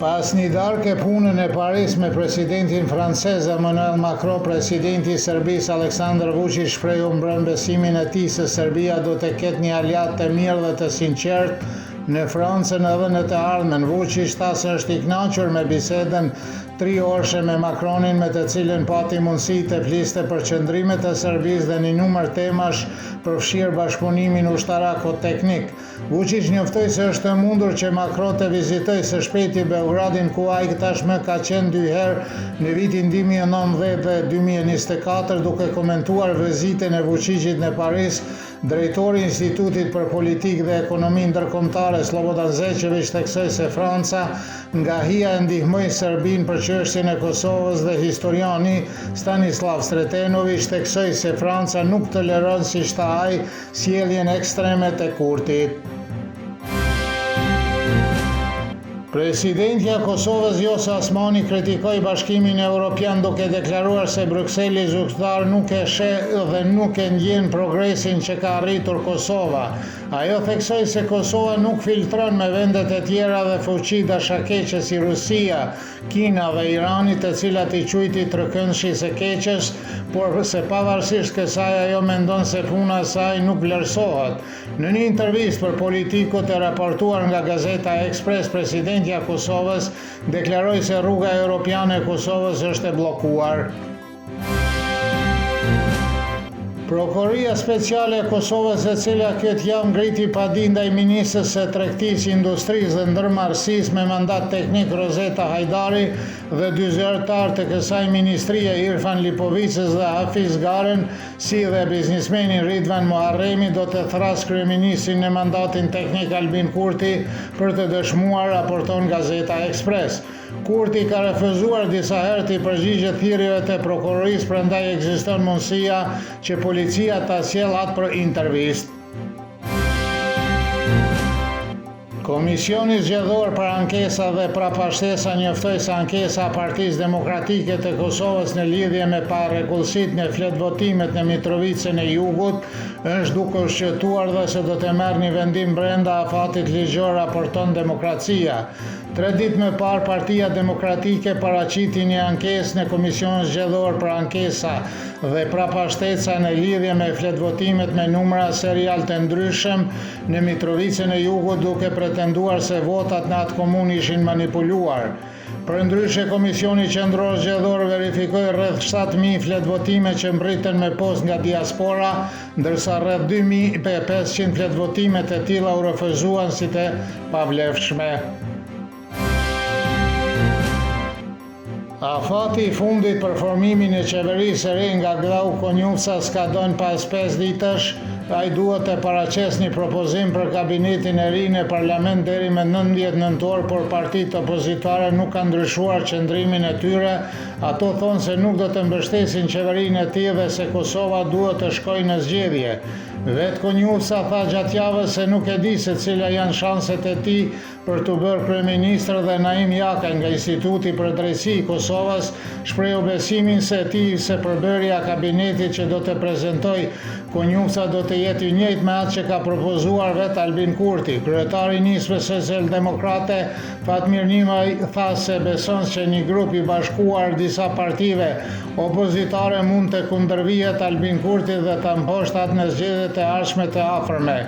Pas një darkë e punën e Paris me presidentin francez Emmanuel Macron, presidenti i Serbisë Aleksandar Vučić shprehu mbrëm besimin e tij se Serbia do të ketë një aleat të mirë dhe të sinqert në Francën edhe në të ardhmen. Vučić tha se është i kënaqur me bisedën 3 orëshe me Macronin, me të cilën pati mundësi të fliste për qëndrimet e Serbisë dhe një numër temash përfshirë bashkëpunimin ushtarako-teknik. Vučić njoftoi se është e mundur që Macron të vizitojë së shpejti Beogradin, ku ai tashmë ka qenë 2 herë në vitin 2019 dhe 2024, duke komentuar vizitën e Vučićit në Paris. Drejtori i Institutit për Politikë dhe Ekonomi Ndërkombëtare Slobodan Zečević theksoi se Franca nga hija e ndihmoi Serbinë për çështjen e Kosovës dhe historiani Stanislav Sretenović theksoi se Franca nuk toleron, siç tha ai, sjelljen ekstreme të Kurtit. Presidentja e Kosovës Vjosa Osmani kritikoi Bashkimin Evropian duke deklaruar se Brukseli zyrtar nuk e sheh dhe nuk e ndjen progresin që ka arritur Kosova. Ajo theksoi se Kosova nuk filtron me vendet e tjera dhe fuqi dashakeqe si Rusia, Kina dhe Irani, të cilat i quajti tërkëndshi së keqes, por se pavarësisht kësaj ajo mendon se puna e saj nuk vlerësohet. Në një intervistë për Politikut e raportuar nga gazeta Express, presidentja e Kosovës deklaroi se rruga europiane e Kosovës është e bllokuar. Prokuroria Speciale e Kosovës, e cila këtë javë ngriti padi ndaj ministres së tregtisë, industrisë dhe ndërmarrësisë me mandat teknik Rozeta Hajdari dhe 2 zyrtarë të kësaj ministrie, Irfan Lipovicës dhe Hafiz Garen, si dhe biznismenin Ridvan Muharremi, do të thrasë kryeministrin në mandatin teknik Albin Kurti për të dëshmuar, raporton gazeta Express. Kurti ka refuzuar disa herë të përgjigjet thirrjeve të prokurorisë, prandaj ekziston mundësia që policia ta sjellë atë për intervistë. Komisioni zgjedhor për ankesa dhe prapashtesa njoftoi se ankesa e Partisë Demokratike të Kosovës në lidhje me parregullsitë në fletvotimet në Mitrovicën e Jugut është duke u shqetëtuar dhe se do të merr një vendim brenda afatit ligjor, raporton Demokracia. 3 ditë më parë, Partia Demokratike paraqiti një ankesë në Komisionin Zgjedhor për ankesa dhe prapashtesa në lidhje me fletvotimet me numra serial të ndryshëm në Mitrovicën e Jugut, duke pretenduar se votat në atë komunë ishin manipuluar. Përndryshe, Komisioni Qendror Zgjedhor verifikoi rreth 7.000 fletvotime që mbritën me post nga diaspora, ndërsa rreth 2.500 fletvotime të tilla u refuzuan si të pavlefshme. Afati i fundit për formimin e qeverisë së re nga Glauko Konjufca s'ka dhënë pas 5 ditësh. Ai duhet të paraqesë një propozim për kabinetin e ri në parlament deri me 19 nëntor, por partitë opozitare nuk kanë ndryshuar qëndrimin e tyre. Ato thonë se nuk do të mbështesin qeverinë e tij dhe se Kosova duhet të shkojë në zgjedhje. Vetë Konjufca tha gjatë javës se nuk e di se cila janë shanset e tij për të bërë kryeministër, dhe Naim Jaka nga Instituti për Drejtësi i Kosovës shprehu besimin se përbërja e kabinetit që do të prezantojë Konjufca do të jetë i njëjtë me atë që ka propozuar vetë Albin Kurti. Kryetari i nismës socialdemokrate Fatmir Nimaj tha se beson se një grup i bashkuar disa partive opozitare mund të kundërvihet Albin Kurti dhe të mposhtat në zgjedhjet e ardhshme të afërme.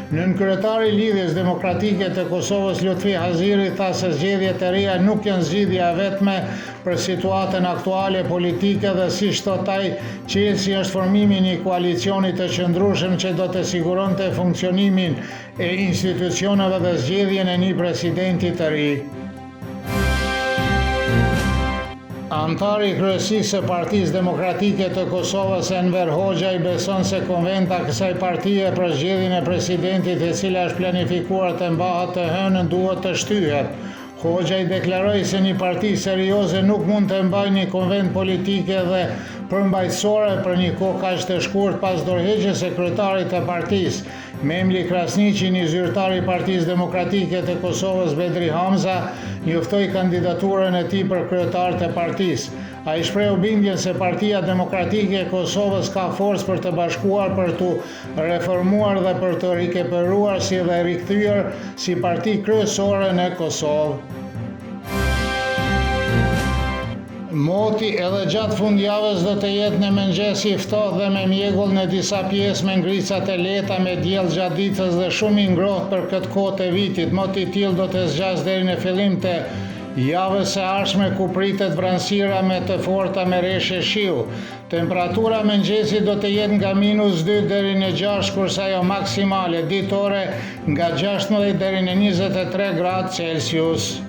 Nënkryetari i Lidhjes Demokratike të Kosovës Lutfi Haziri tha se zgjedhjet e reja nuk janë zgjidhja vetme për situatën aktuale politike dhe siç thot ai, qelsi është formimi i një koalicioni të qëndrueshëm që do të siguronte funksionimin e institucioneve dhe zgjedhjen e një presidenti të ri. Antari i kryesisë së Partisë Demokratike të Kosovës Enver Hoxha beson se konventa kësaj partie për zgjedhjen e presidentit, e cila është planifikuar të mbahet të hënën, duhet të shtyhet. Hoxha deklaroi se një parti serioze nuk mund të mbajë një konvent politike dhe përmbajtësore për një kohë kaq të shkurt pas dorëheqjes së kryetarit të partisë. Memli Krasniqi, një zyrtar i Partisë Demokratike të Kosovës Bedri Hamza, njoftoi kandidaturën e tij për kryetar të partisë. Ai shprehu bindjen se Partia Demokratike e Kosovës ka forcë për të bashkuar, për të reformuar dhe për të rikëpëruar si dhe rikthyer si parti kryesore në Kosovë. Moti edhe gjatë fundjavës do të jetë në mëngjesi i ftohtë dhe me mjegull në disa pjesë me ngricat e lehta me diell gjatë ditës dhe shumë i ngrohtë për këtë kohë të vitit. Moti i tillë do të zgjas deri në fillim të javës së ardhshme ku pritet vranësira me të forta me reshje shiu. Temperatura mëngjesit do të jetë nga -2 deri në 6, kurse ajo maksimale ditore nga 16 deri në 23 gradë Celsius.